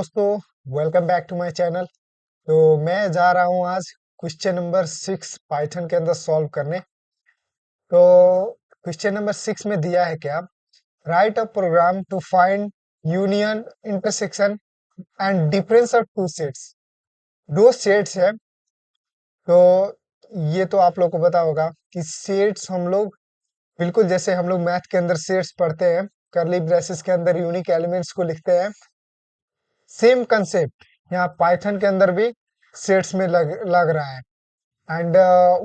दोस्तों, welcome back to my channel. तो मैं जा रहा हूँ आज क्वेश्चन नंबर 6 पाइथन के अंदर सॉल्व करने। तो क्वेश्चन नंबर 6 में दिया है क्या, write a program to find union intersection and difference of two sets. दो सेट्स है, तो ये तो आप लोग को पता होगा कि सेट्स हम लोग बिल्कुल जैसे हम लोग मैथ के अंदर सेट्स पढ़ते हैं, करली ब्रेसेस के अंदर यूनिक एलिमेंट्स को लिखते हैं। सेम कंसेप्ट यहाँ पाइथन के अंदर भी सेट्स में लग रहा है। एंड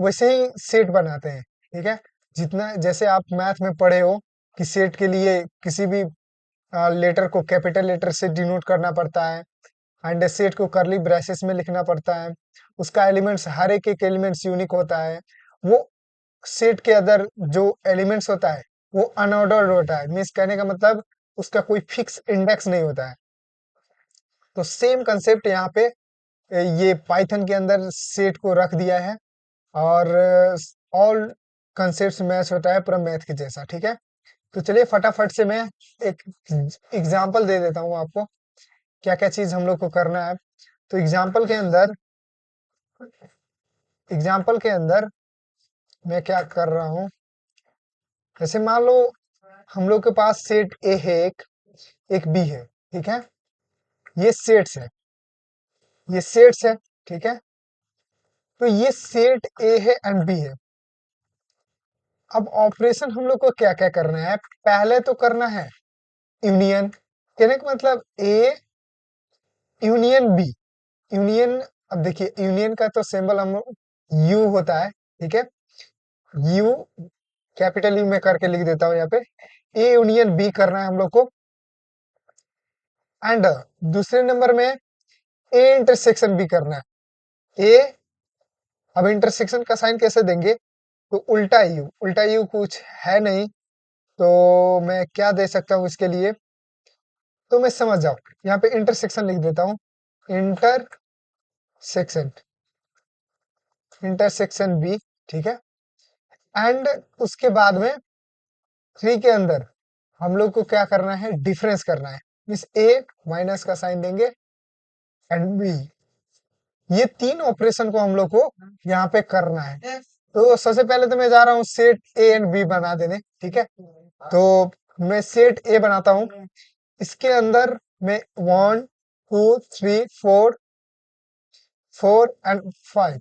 वैसे ही सेट बनाते हैं। ठीक है, जितना जैसे आप मैथ में पढ़े हो कि सेट के लिए किसी भी लेटर को कैपिटल लेटर से डिनोट करना पड़ता है, एंड सेट को करली ब्रेसेस में लिखना पड़ता है। उसका एलिमेंट्स, हर एक एक एलिमेंट्स यूनिक होता है। वो सेट के अंदर जो एलिमेंट्स होता है वो अनऑर्डर्ड होता है, मीन्स कहने का मतलब उसका कोई फिक्स इंडेक्स नहीं होता है। तो सेम कंसेप्ट यहाँ पे ये पाइथन के अंदर सेट को रख दिया है, और ऑल कंसेप्ट मैच होता है पूरा मैथ के जैसा। ठीक है, तो चलिए फटाफट से मैं एक एग्जांपल दे देता हूँ आपको, क्या क्या चीज हम लोग को करना है। तो एग्जाम्पल के अंदर मैं क्या कर रहा हूँ, जैसे मान लो हम लोग के पास सेट ए है, एक बी है। ठीक है, ये सेट्स है, ये सेट्स है। ठीक है, तो ये सेट ए है एंड बी है। अब ऑपरेशन हम लोग को क्या क्या करना है, पहले तो करना है यूनियन। कहने का मतलब ए यूनियन बी, यूनियन। अब देखिए यूनियन का तो सिंबल हम यू होता है। ठीक है, यू कैपिटल यू में करके लिख देता हूँ यहाँ पे। ए यूनियन बी करना है हम लोग को। एंड दूसरे नंबर में ए इंटरसेक्शन बी करना है। ए, अब इंटरसेक्शन का साइन कैसे देंगे, तो उल्टा यू कुछ है नहीं, तो मैं क्या दे सकता हूँ इसके लिए, तो मैं समझ जाओ, यहाँ पे इंटरसेक्शन लिख देता हूँ। Intersection, intersection B. ठीक है, एंड उसके बाद में थ्री के अंदर हम लोग को क्या करना है, डिफरेंस करना है। मीन्स ए माइनस का साइन देंगे एंड बी। ये तीन ऑपरेशन को हम लोग को यहाँ पे करना है। तो सबसे पहले तो मैं जा रहा हूँ सेट ए एंड बी बना देने। ठीक है, तो मैं सेट ए बनाता हूँ। इसके अंदर मैं 1 2 3 4 4 एंड 5,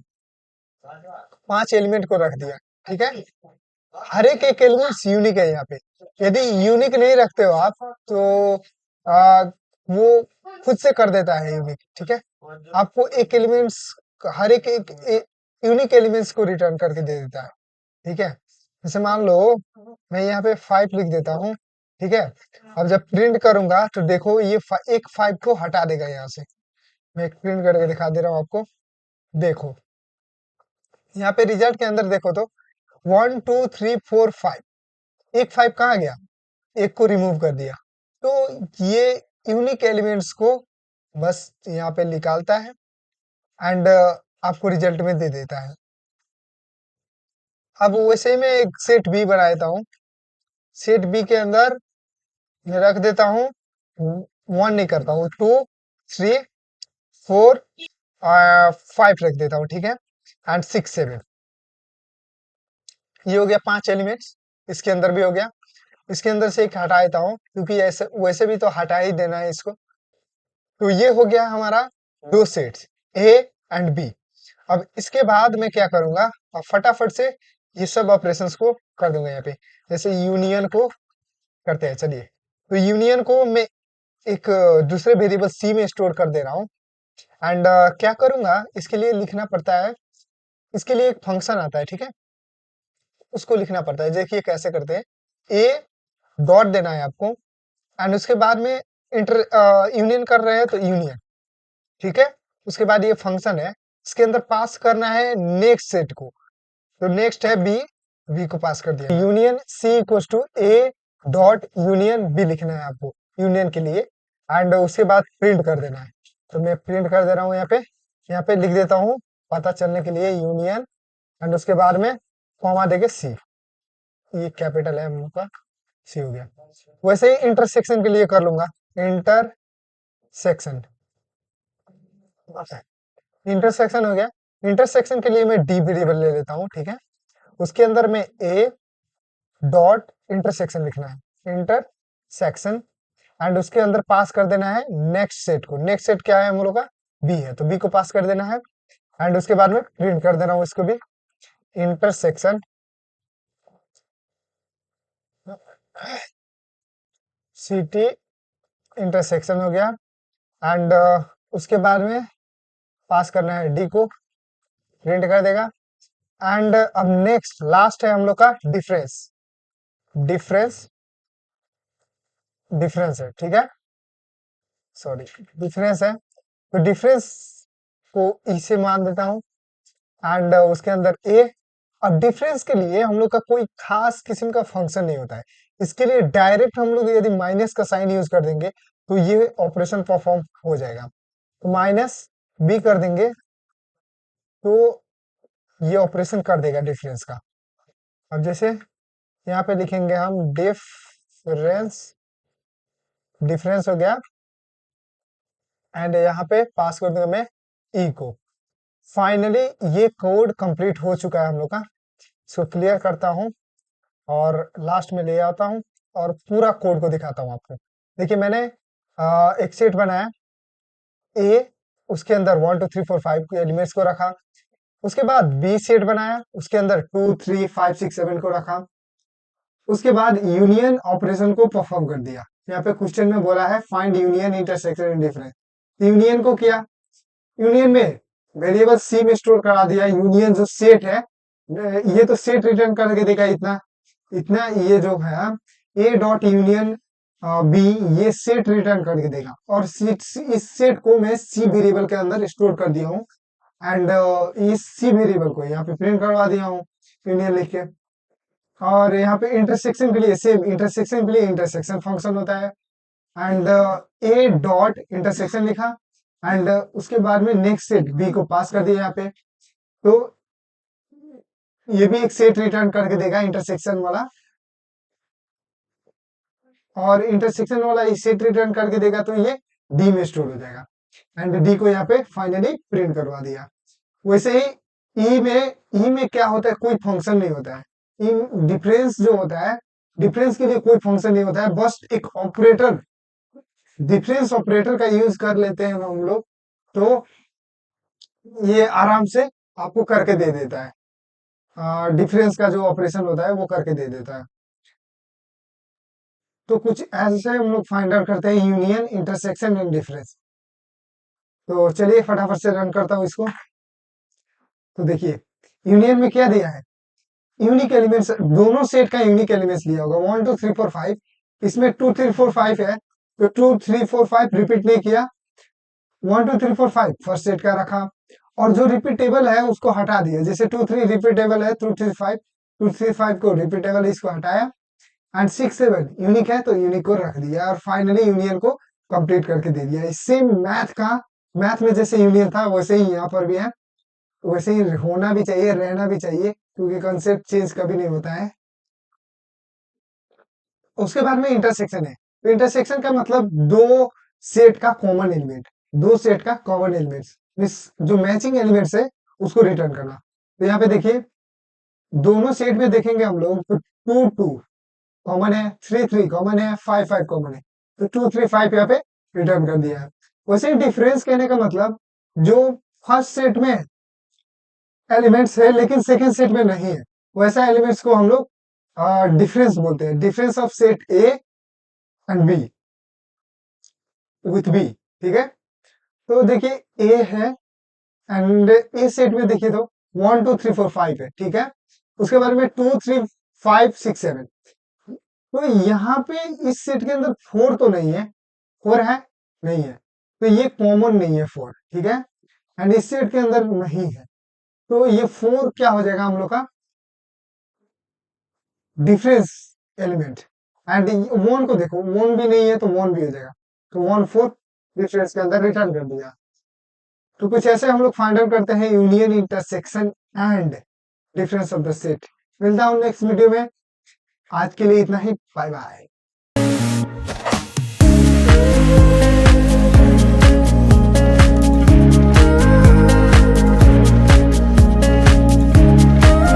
5 एलिमेंट को रख दिया। ठीक है, हर एक एक एलिमेंट्स यूनिक है यहाँ पे। यदि यूनिक नहीं रखते हो आप, तो वो खुद से कर देता है यूनिक। ठीक है, आपको एक एलिमेंट्स, हर एक एक यूनिक एलिमेंट्स को रिटर्न करके दे देता है। ठीक है, जैसे मान लो मैं यहाँ पे 5 लिख देता हूँ। ठीक है, अब जब प्रिंट करूंगा तो देखो ये एक 5 को हटा देगा यहाँ से। मैं एक प्रिंट करके दिखा दे रहा हूँ आपको। देखो यहाँ पे रिजल्ट के अंदर देखो तो 1 2 3 4 5, एक 5 कहाँ गया, एक को रिमूव कर दिया। तो ये यूनिक एलिमेंट्स को बस यहाँ पे निकालता है, एंड आपको रिजल्ट में दे देता है। अब वैसे ही मैं एक सेट बी बना देता हूँ। सेट बी के अंदर मैं रख देता हूँ, 1 नहीं करता हूँ, 2 3 4 5 रख देता हूँ। ठीक है, एंड 6 7, ये हो गया 5 एलिमेंट्स। इसके अंदर भी हो गया। इसके अंदर से एक हटा देता हूँ, क्योंकि ऐसे वैसे भी तो हटा ही देना है इसको। तो ये हो गया हमारा दो सेट्स, ए एंड बी। अब इसके बाद मैं क्या करूंगा, अब फटाफट से ये सब ऑपरेशंस को कर दूंगा यहाँ पे। जैसे यूनियन को करते हैं, चलिए। तो यूनियन को मैं एक दूसरे वेरिएबल सी में स्टोर कर दे रहा हूँ। एंड क्या करूंगा, इसके लिए लिखना पड़ता है, इसके लिए एक फंक्शन आता है। ठीक है, उसको लिखना पड़ता है। देखिए कैसे करते हैं, ए डॉट देना है आपको, एंड उसके बाद में इंटर यूनियन कर रहे हैं तो यूनियन। ठीक है, उसके बाद ये फंक्शन है, इसके अंदर पास करना है नेक्स्ट सेट को। तो नेक्स्ट है बी, बी को पास कर दिया। Union C equals to A dot union B लिखना है आपको यूनियन के लिए, एंड उसके बाद प्रिंट कर देना है। तो मैं प्रिंट कर दे रहा हूँ यहाँ पे लिख देता हूँ पता चलने के लिए यूनियन, एंड उसके बाद में कॉमा देके सी। ये कैपिटल है हम लोग का, सी हो गया। वैसे ही इंटरसेक्शन के लिए कर लूंगा, इंटरसेक्शन। इंटरसेक्शन हो गया। इंटरसेक्शन के लिए मैं डी वेरिएबल ले लेता हूँ, ठीक है। उसके अंदर में ए डॉट इंटरसेक्शन लिखना है, इंटरसेक्शन, एंड उसके अंदर पास कर देना है नेक्स्ट सेट को। नेक्स्ट सेट क्या है हम लोग का, बी है, तो बी को पास कर देना है एंड उसके बाद में प्रिंट कर देना हूँ इसको भी, इंटरसेक्शन सी टी, इंटरसेक्शन हो गया। एंड उसके बाद में पास करना है डी को, प्रिंट कर देगा। एंड अब नेक्स्ट लास्ट है हम लोग का डिफरेंस, डिफरेंस डिफरेंस है, ठीक है, सॉरी डिफरेंस है, तो डिफरेंस को ई से मान देता हूँ एंड उसके अंदर ए। अब डिफरेंस के लिए हम लोग का कोई खास किस्म का फंक्शन नहीं होता है, इसके लिए डायरेक्ट हम लोग यदि माइनस का साइन यूज कर देंगे तो ये ऑपरेशन परफॉर्म हो जाएगा। तो माइनस बी कर देंगे तो ये ऑपरेशन कर देगा डिफरेंस का। अब जैसे यहाँ पे लिखेंगे हम डिफरेंस, डिफरेंस हो गया एंड यहाँ पे पास कर दूंगा मैं ई को। फाइनली ये कोड कंप्लीट हो चुका है हम लोग का। इसको क्लियर करता हूँ और लास्ट में ले आता हूँ और पूरा कोड को दिखाता हूँ आपको। देखिए मैंने एक सेट बनाया ए, उसके अंदर 1 2 3 4 5 के एलिमेंट्स को रखा। उसके बाद बी सेट बनाया, उसके अंदर 2 3 5 6 7 को रखा। उसके बाद यूनियन ऑपरेशन को परफॉर्म कर दिया। यहाँ पे क्वेश्चन में बोला है find union intersection and difference, union को किया, यूनियन में वेरिएबल सी में स्टोर करा दिया। यूनियन जो सेट है, ये तो सेट रिटर्न करके देगा इतना इतना, ये जो है ए डॉट यूनियन बी, ये सेट रिटर्न करके देगा। और इस सेट को मैं सी वेरिएबल के अंदर स्टोर कर दिया हूँ एंड इस सी वेरिएबल को यहाँ पे प्रिंट करवा दिया हूँ यूनियन लिख के। और यहाँ पे इंटरसेक्शन के लिए सेम, इंटरसेक्शन के लिए इंटरसेक्शन फंक्शन होता है एंड ए डॉट इंटरसेक्शन लिखा एंड उसके बाद में नेक्स्ट सेट बी को पास कर दिया यहाँ पे। तो ये भी एक सेट रिटर्न करके देगा इंटरसेक्शन वाला, और इंटरसेक्शन वाला एक सेट रिटर्न करके देगा तो ये डी में स्टोर हो जाएगा एंड डी को यहाँ पे फाइनली प्रिंट करवा दिया। वैसे ही ई में क्या होता है, कोई फंक्शन नहीं होता है। इन डिफरेंस जो होता है, डिफरेंस के लिए कोई फंक्शन नहीं होता है, बस एक ऑपरेटर, डिफरेंस ऑपरेटर का यूज कर लेते हैं हम लोग, तो ये आराम से आपको करके दे देता है। डिफरेंस का जो ऑपरेशन होता है वो करके दे देता है। तो कुछ ऐसे हम लोग फाइंड आउट करते हैं यूनियन, इंटरसेक्शन एंड डिफरेंस। तो चलिए फटाफट से रन करता हूँ इसको। तो देखिए यूनियन में क्या दिया है, यूनिक एलिमेंट्स, दोनों सेट का यूनिक एलिमेंट्स लिया होगा 1 2 3 4 5। इसमें 2 3 4 5 है, तो 2 3 4 5 रिपीट नहीं किया, 1 2 3 4 5 फर्स्ट सेट का रखा और जो रिपीटेबल है उसको हटा दिया। जैसे 2 3 रिपीटेबल है, 2 3 5, 2 3 5 को रिपीटेबल इसको हटाया एंड 6 7 यूनिक है तो यूनिक को रख दिया और फाइनली यूनियन को कंप्लीट करके दे दिया। सेम मैथ का, मैथ में जैसे यूनियन था वैसे ही यहाँ पर भी है, वैसे ही होना भी चाहिए, रहना भी चाहिए, क्योंकि कंसेप्ट चेंज कभी नहीं होता है। उसके बाद में इंटरसेक्शन है, तो इंटरसेक्शन का मतलब दो सेट का कॉमन एलिमेंट, दो सेट का कॉमन एलिमेंट्स, जो मैचिंग एलिमेंट्स है उसको रिटर्न करना। तो यहाँ पे देखिए दोनों सेट में देखेंगे हम लोग तो 2 2 कॉमन है, 3 3 कॉमन है, 5 5 कॉमन है, तो 2 3 5 यहाँ पे रिटर्न कर दिया है। वैसे डिफरेंस कहने का मतलब जो फर्स्ट सेट में एलिमेंट्स है लेकिन सेकंड सेट में नहीं है, वैसा एलिमेंट्स को हम लोग डिफरेंस बोलते हैं, difference of set A and B with B, ठीक है। तो देखिए ए है एंड ए सेट में देखिए तो 1 2 3 4 5 है, ठीक है। उसके बाद में 2 3 5 6 7, तो यहाँ पे इस सेट के अंदर 4 तो नहीं है, 4 है नहीं है, तो ये कॉमन नहीं है 4, ठीक है। एंड इस सेट के अंदर नहीं है, तो ये 4 क्या हो जाएगा हम लोग का डिफरेंस एलिमेंट। एंड वन को देखो, वन भी नहीं है तो वन भी हो जाएगा, तो 1 4 डिफरेंस के अंदर रिटर्न कर दिया। तो कुछ ऐसे हम लोग फाइंड आउट करते हैं union, intersection and difference of the set. मिलता हूं नेक्स्ट वीडियो में, आज के लिए इतना ही, बाय बाय।